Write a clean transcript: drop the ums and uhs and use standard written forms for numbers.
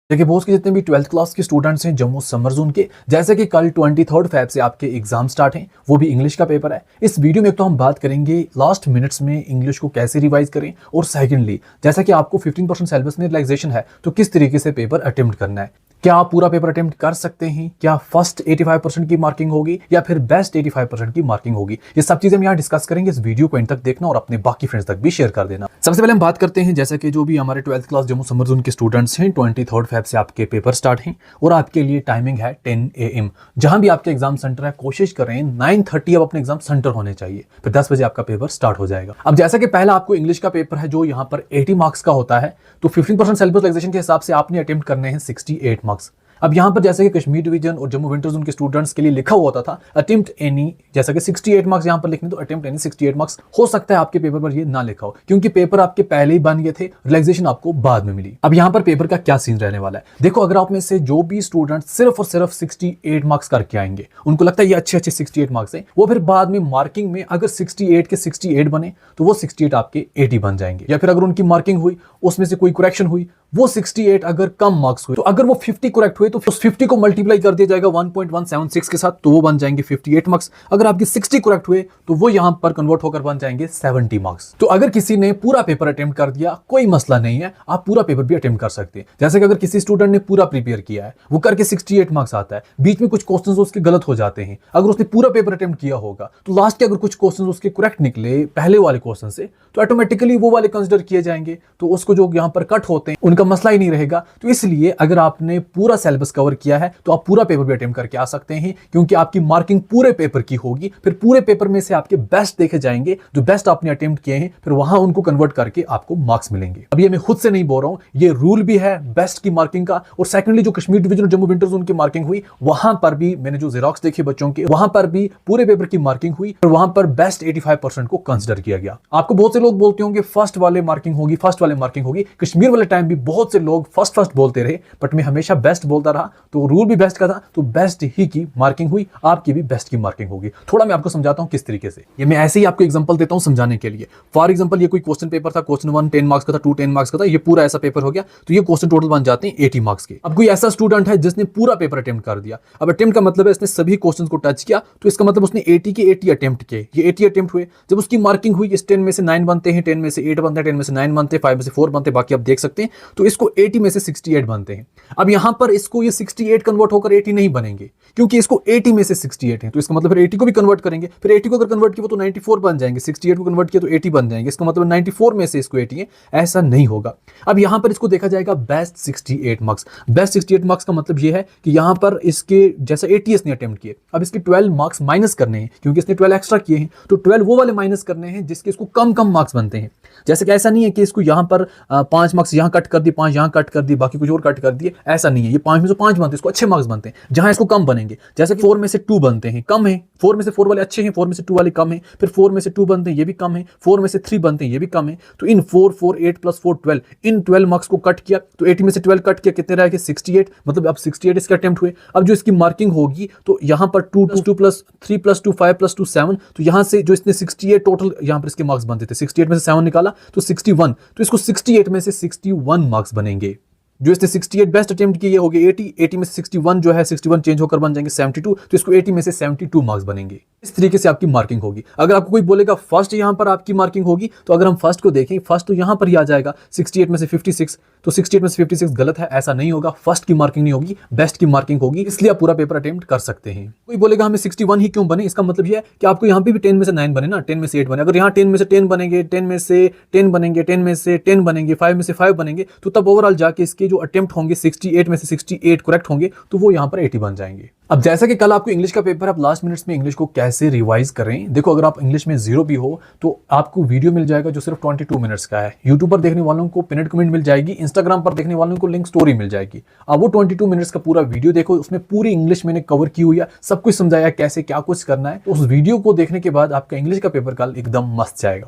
देखिए बोस के जितने भी 12th क्लास के स्टूडेंट्स हैं जम्मू समर जोन के, जैसे कि कल 23 फेब से आपके एग्जाम स्टार्ट हैं, वो भी इंग्लिश का पेपर है। इस वीडियो में एक तो हम बात करेंगे लास्ट मिनट्स में इंग्लिश को कैसे रिवाइज करें, और सेकेंडली जैसा कि आपको 15% सिलेबस में रिलैक्सेशन है तो किस तरीके से पेपर अटेम्प्ट करना है। क्या आप पूरा पेपर अटेम्प्ट कर सकते हैं? क्या फर्स्ट 85% की मार्किंग होगी या फिर बेस्ट 85% की मार्किंग होगी? ये सब चीजें हम यहाँ डिस्कस करेंगे। इस वीडियो को एंड तक देखना और अपने बाकी फ्रेंड्स तक भी शेयर कर देना। सबसे पहले हम बात करते हैं जैसा कि जो भी हमारे 12th class Jammu summer zone के स्टूडेंट्स हैं, 23 फेब से आपके पेपर स्टार्ट हैं और आपके लिए टाइमिंग है 10 AM। जहां भी आपके एग्जाम सेंटर है कोशिश करें 9:30 अब अपने एग्जाम सेंटर होने चाहिए, फिर 10 बजे आपका पेपर स्टार्ट हो जाएगा। अब जैसा कि पहला आपको इंग्लिश का पेपर है जो यहाँ पर 80 मार्क्स का होता है, तो 15% सिलेबस रिलैक्सेशन के हिसाब से आपने अटेम्प्ट करने हैं 68 मार्क्स। अब यहाँ पर जैसे कि कश्मीर डिवीजन और जम्मू विंटर जोन के स्टूडेंट्स के लिए लिखा हुआ होता था अटेम्प्ट एनी, जैसा कि 68 मार्क्स यहाँ पर लिखने, तो अटेम्प्ट एनी 68 मार्क्स हो सकता है आपके पेपर पर ये ना लिखा हो, क्योंकि पेपर आपके पहले ही बन गए थे, रिलैक्सेशन आपको बाद में मिली। अब यहाँ पर पेपर का क्या सीन रहने वाला है, देखो अगर आप में से जो भी स्टूडेंट सिर्फ और सिर्फ 68 मार्क्स करके आएंगे, उनको लगता है ये अच्छे 68 मार्क्स है, वो फिर बाद में मार्किंग में अगर 68 के 68 बने तो वो 68 आपके 80 बन जाएंगे। या फिर अगर उनकी मार्किंग हुई उसमें से कोई करेक्शन हुई, वो 68 अगर कम मार्क्स हुए तो अगर वो 50 करेक्ट हुए तो उस 50 को मल्टीप्लाई कर दिया जाएगा 1.176 के साथ, तो वो बन जाएंगे 58 मार्क्स। अगर आपके 60 करेक्ट हुए तो वो यहां पर कन्वर्ट होकर बन जाएंगे 70 मार्क्स। तो अगर किसी ने पूरा पेपर अटेम्प्ट कर दिया कोई मसला नहीं है, आप पूरा पेपर भी अटेम्प्ट कर सकते हैं। जैसे कि अगर किसी स्टूडेंट ने पूरा प्रिपेयर किया है, वो करके 68 मार्क्स आता है, बीच में कुछ क्वेश्चंस उसके गलत हो जाते हैं, अगर उसने पूरा पेपर अटेम्प्ट किया होगा तो लास्ट के अगर कुछ क्वेश्चंस उसके करेक्ट निकले पहले वाले क्वेश्चन से, तो ऑटोमेटिकली वो वाले कंसिडर किए जाएंगे, तो उसको जो यहां पर कट होते हैं उनका मसला ही नहीं रहेगा। तो इसलिए अगर आपने पूरा सिलेबस कवर किया है तो आप पूरा पेपर भी अटेम्प्ट करके आ सकते हैं, क्योंकि आपकी मार्किंग पूरे पेपर की होगी। फिर पूरे पेपर में से आपके बेस्ट देखे जाएंगे, जो बेस्ट आपने अटेम्प्ट किए हैं, फिर वहां उनको कन्वर्ट करके आपको मार्क्स मिलेंगे। अब ये मैं खुद से नहीं बोल रहा हूं, ये रूल भी है बेस्ट की मार्किंग का। और सेकंडली जो कश्मीर डिवीजन और जम्मू विंटर जोन की मार्किंग हुई, वहां पर भी मैंने जो जेरोक्स देखे बच्चों के, वहां पर भी पूरे पेपर की मार्किंग हुई और वहां पर बेस्ट 85% को कंसिडर किया गया। आपको बहुत से लोग बोलते होंगे फर्स्ट वाले मार्किंग होगी, फर्स्ट वाले मार्किंग होगी। कश्मीर वाले टाइम भी बहुत से लोग फर्स्ट बोलते रहे, बट मैं हमेशा बेस्ट बोलता रहा, तो रूल भी बेस्ट का था, तो बेस्ट ही की मार्किंग हुई, आपकी भी बेस्ट की मार्किंग होगी। थोड़ा मैं आपको समझाता हूं किस तरीके से। ये मैं ऐसे ही आपको एग्जांपल देता हूं समझाने के लिए। फॉर एग्जांपल ये कोई क्वेश्चन पेपर था, क्वेश्चन 1 10 मार्क्स का था, 2 10 मार्क्स का था, ये पूरा ऐसा पेपर हो गया, तो ये क्वेश्चन टोटल बन जाते हैं 80 मार्क्स के। अब कोई ऐसा स्टूडेंट है जिसने पूरा पेपर अटेम्प्ट कर दिया, अब अटेम्प्ट का मतलब है इसने सभी क्वेश्चन को टच किया, तो इसका मतलब उसने 80 के 80 अटेम्प्ट किए, ये 80 अटेम्प्ट हुए। जब उसकी मार्किंग हुई, इस 10 में से 9 बनते हैं, 10 में से 8 बनते हैं, 10 में से 9 बनते हैं, 5 में से 4 बनते हैं, बाकी आप देख सकते हैं, तो इसको 80 में से 68 बनते हैं। अब यहां पर इसको ये 68 कन्वर्ट होकर 80 नहीं बनेंगे, क्योंकि इसको 80 में से 68 है, तो इसका मतलब फिर 80 को भी कन्वर्ट करेंगे, फिर 80 को अगर कन्वर्ट किया तो 94 बन जाएंगे, 68 को कन्वर्ट किया तो 80 बन जाएंगे, इसका मतलब 94 में से इसको 80 है, ऐसा नहीं होगा। अब यहां पर इसको देखा जाएगा बेस्ट 68 मार्क्स। बेस्ट 68 मार्क्स का मतलब यह है कि यहां पर इसके जैसा 80 इसने अटेम्प्ट किए, अब इसके 12 मार्क्स माइनस करने हैं, क्योंकि इसने 12 एक्स्ट्रा किए हैं, तो 12 वो वाले माइनस करने हैं जिसके इसको कम कम मार्क्स बनते हैं। जैसे कि ऐसा नहीं है कि इसको यहां पर 5 मार्क्स यहां कट कर दिए, 5 यहां कट कर दिए, बाकी कुछ और कट कर दिए, ऐसा नहीं है। ये 5 में से 5 बनते हैं, इसको अच्छे मार्क्स बनते हैं, जहां इसको कम बनेंगे। जैसे कि 4 में से 2 बनते हैं, कम है, 4 में से 4 वाले अच्छे हैं, 4 में से 2 वाले कम है, फिर 4 में से 2 बनते हैं, ये भी कम है, 4 में से 3 बनते हैं, ये भी कम है। तो इन 4 4 8 + 4 12, इन 12 मार्क्स को कट किया, तो 80 में से 12 कट किया, कितने रह गए 68, मतलब अब 68 इसके अटेम्प्ट हुए। अब जो इसकी मार्किंग होगी, तो यहां पर 2 + 2 + 3 + 2 5 + 2 7, तो यहां से जो इसने 68 टोटल यहां पर इसके मार्क्स बनते थे, 68 में से 7 निकाला तो 61, तो इसको 68 में से 61 मार्क्स बनेंगे। जो इसने 68 बेस्ट अटेम्प्ट किए हो गए 80, 80 में से 61 जो है 61 चेंज होकर बन जाएंगे 72, तो इसको 80 में से 72 मार्क्स बनेंगे। इस तरीके से आपकी मार्किंग होगी। अगर आपको कोई बोलेगा फर्स्ट यहां पर आपकी मार्किंग होगी, तो अगर हम फर्स्ट को देखें, फर्स्ट तो यहां पर ही आ जाएगा 68 में से 56, तो 68 में से 56 गलत है, ऐसा नहीं होगा। फर्स्ट की मार्किंग नहीं होगी, बेस्ट की मार्किंग होगी, इसलिए आप पूरा पेपर अटेम्प्ट कर सकते हैं। कोई बोलेगा हमें 61 ही क्यों बने, इसका मतलब यह है कि आपको यहां पे भी 10 में से 9 बने ना, 10 में से 8 बने। अगर यहां 10 में से 10 बनेंगे, 10 में से 10 बनेंगे, 10 में से 10 बनेंगे, 5 में से 5 बनेंगे, तो तब ओवरऑल जाके इसके जो अटेम्प्ट होंगे 68 में से 68 करेक्ट होंगे, तो वो यहां पर 80 बन जाएंगे। अब जैसा कि कल आपको इंग्लिश का पेपर है, आप लास्ट मिनट्स में इंग्लिश को कैसे रिवाइज करें। देखो अगर आप इंग्लिश में 0 भी हो तो आपको वीडियो मिल जाएगा जो सिर्फ 22 मिनट्स का है। यूट्यूब पर देखने वालों को पिनड कमेंट मिल जाएगी, इंस्टाग्राम पर देखने वालों को लिंक स्टोरी मिल जाएगी। अब वो 22 मिनट्स का पूरा वीडियो देखो, उसमें पूरी इंग्लिश मैंने कवर की हुई है, सब कुछ समझाया कैसे क्या कुछ करना है। उस वीडियो को देखने के बाद आपका इंग्लिश का पेपर कल एकदम मस्त जाएगा।